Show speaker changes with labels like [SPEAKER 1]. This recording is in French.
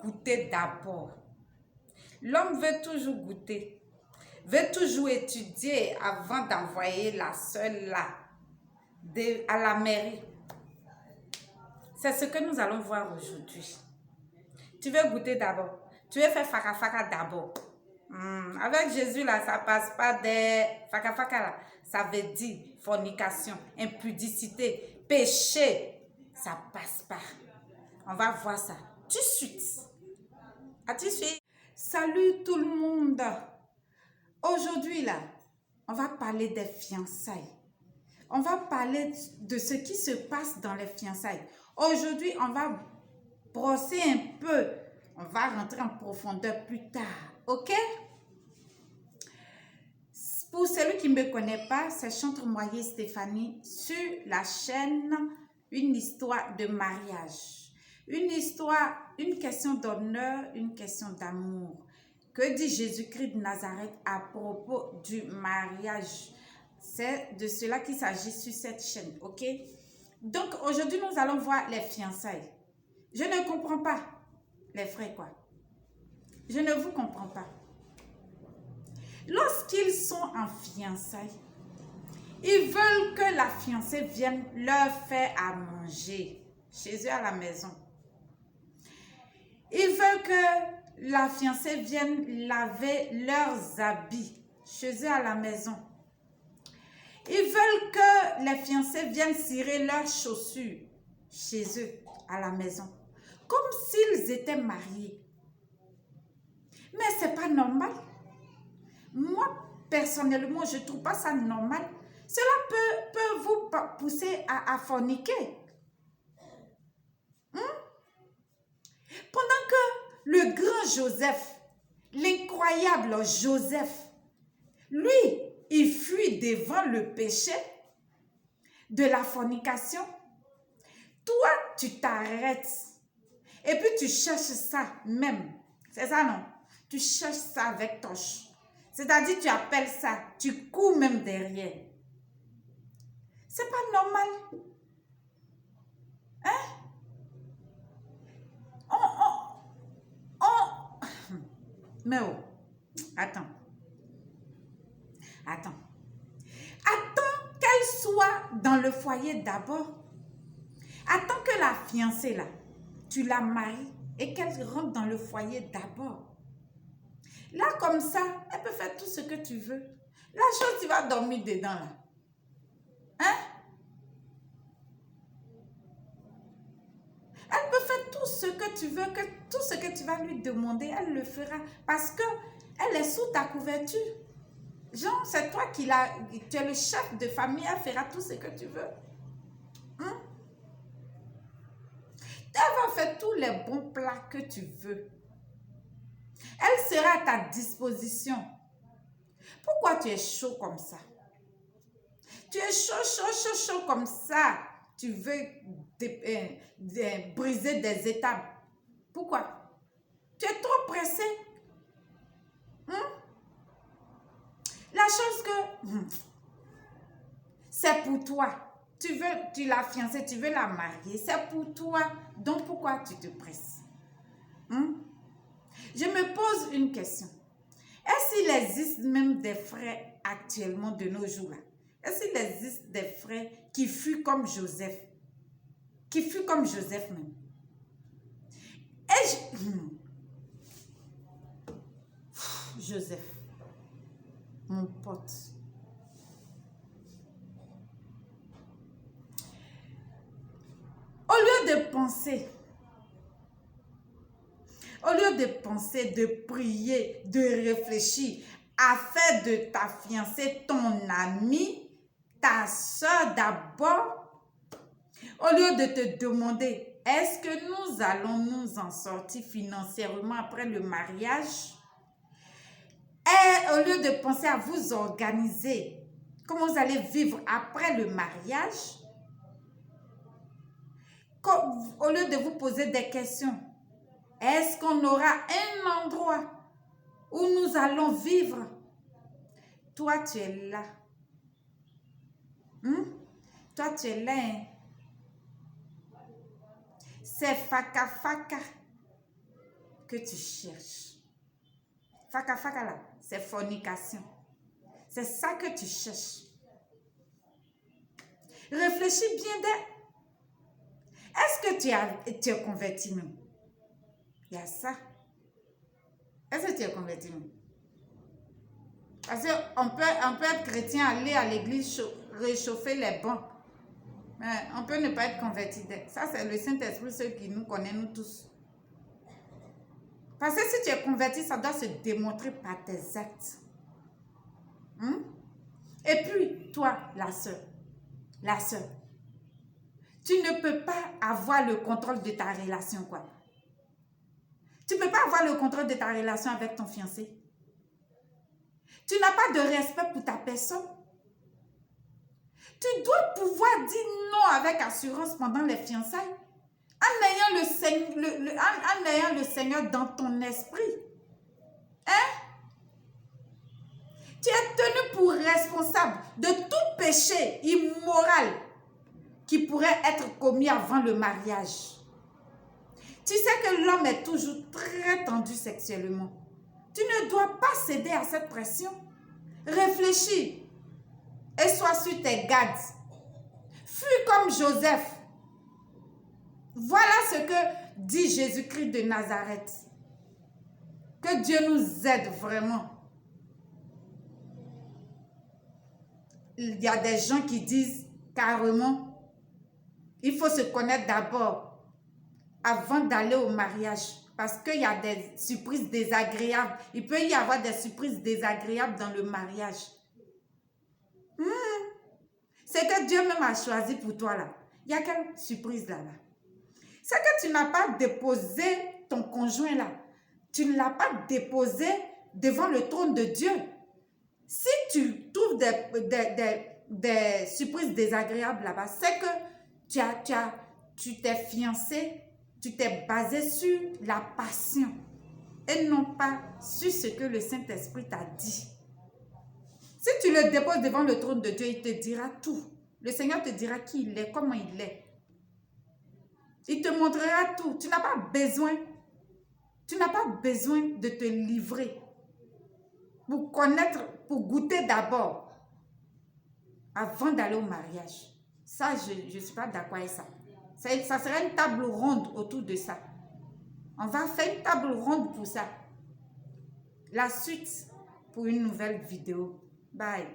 [SPEAKER 1] goûter d'abord. L'homme veut toujours goûter, veut toujours étudier avant d'envoyer la seule là à la mairie. C'est ce que nous allons voir aujourd'hui. Tu veux goûter d'abord. Tu veux faire faka d'abord. Avec Jésus là, ça passe pas des faka là. Ça veut dire fornication, impudicité, péché. Ça passe pas. On va voir ça tout de suite. As-tu suivi? Salut tout le monde. Aujourd'hui là, on va parler des fiançailles. On va parler de ce qui se passe dans les fiançailles. Aujourd'hui, on va brosser un peu. On va rentrer en profondeur plus tard. OK? Pour celui qui ne me connaît pas, c'est Chantre Moyer Stéphanie sur la chaîne Une histoire de mariage. Une histoire, une question d'honneur, une question d'amour. Que dit Jésus-Christ de Nazareth à propos du mariage? C'est de cela qu'il s'agit sur cette chaîne, ok? Donc, aujourd'hui, nous allons voir les fiançailles. Je ne comprends pas, les frères, quoi. Je ne vous comprends pas. Lorsqu'ils sont en fiançailles, ils veulent que la fiancée vienne leur faire à manger chez eux à la maison. Ils veulent que la fiancée vienne laver leurs habits chez eux à la maison. Ils veulent que les fiancés viennent cirer leurs chaussures chez eux à la maison. Comme s'ils étaient mariés. Mais ce n'est pas normal. Moi, personnellement, je ne trouve pas ça normal. Cela peut vous pousser à forniquer. Pendant que le grand Joseph, l'incroyable Joseph, lui, il fuit devant le péché de la fornication. Toi, tu t'arrêtes. Et puis, tu cherches ça même. C'est ça, non? Tu cherches ça avec torche. C'est-à-dire, tu appelles ça. Tu cours même derrière. C'est pas normal. Hein? Mais oh, attends. Attends qu'elle soit dans le foyer d'abord. Attends que la fiancée là, tu la maries et qu'elle rentre dans le foyer d'abord. Là comme ça, elle peut faire tout ce que tu veux. La chose, tu vas dormir dedans là. Hein? Elle peut faire tout ce que tu veux, tout ce que tu vas lui demander, elle le fera. Parce que elle est sous ta couverture. Genre, c'est toi tu es le chef de famille, elle fera tout ce que tu veux. Elle va faire tous les bons plats que tu veux. Elle sera à ta disposition. Pourquoi tu es chaud comme ça? Tu es chaud comme ça. Tu veux briser des étapes. Pourquoi? Tu es trop pressé. La chose que c'est pour toi. Tu l'as fiancée, tu veux la marier. C'est pour toi. Donc pourquoi tu te presses? Je me pose une question. Est-ce qu'il existe même des frères actuellement de nos jours là? Est-ce qu'il existe des frères qui fuient comme Joseph? Qui fuient comme Joseph même? Joseph, mon pote. Au lieu de penser, de prier, de réfléchir, à faire de ta fiancée ton amie, ta soeur d'abord, au lieu de te demander, est-ce que nous allons nous en sortir financièrement après le mariage? Et au lieu de penser à vous organiser, comment vous allez vivre après le mariage, au lieu de vous poser des questions, est-ce qu'on aura un endroit où nous allons vivre? Toi, tu es là. Toi, tu es là. C'est faka. que tu cherches. Faka faka là, c'est fornication. C'est ça que tu cherches. Réfléchis bien est-ce que tu es converti même? Il y a ça. Est-ce que tu es converti même? Parce qu'on peut être chrétien, aller à l'église, réchauffer les bancs. Mais on peut ne pas être converti. Ça, c'est le Saint-Esprit, ceux qui nous connaissent, nous tous. Parce que si tu es converti, ça doit se démontrer par tes actes. Et puis, toi, la sœur, tu ne peux pas avoir le contrôle de ta relation, quoi. Tu ne peux pas avoir le contrôle de ta relation avec ton fiancé. Tu n'as pas de respect pour ta personne. Tu dois pouvoir dire non avec assurance pendant les fiançailles en ayant le Seigneur dans ton esprit. Tu es tenu pour responsable de tout péché immoral qui pourrait être commis avant le mariage. Tu sais que l'homme est toujours très tendu sexuellement. Tu ne dois pas céder à cette pression. Réfléchis et sois sur tes gardes. Fuis comme Joseph. Voilà ce que dit Jésus-Christ de Nazareth. Que Dieu nous aide vraiment. Il y a des gens qui disent carrément, il faut se connaître d'abord avant d'aller au mariage. Parce qu'il y a des surprises désagréables. Il peut y avoir des surprises désagréables dans le mariage. C'est que Dieu même a choisi pour toi là. Il y a quelle surprise là-bas? C'est que tu n'as pas déposé ton conjoint là. Tu ne l'as pas déposé devant le trône de Dieu. Si tu trouves des surprises désagréables là-bas, c'est que tu t'es fiancé, tu t'es basé sur la passion et non pas sur ce que le Saint-Esprit t'a dit. Si tu le déposes devant le trône de Dieu, il te dira tout. Le Seigneur te dira qui il est, comment il est. Il te montrera tout. Tu n'as pas besoin de te livrer pour connaître, pour goûter d'abord avant d'aller au mariage. Ça, je ne suis pas d'accord avec ça. Ça sera une table ronde autour de ça. On va faire une table ronde pour ça. La suite pour une nouvelle vidéo. Bye.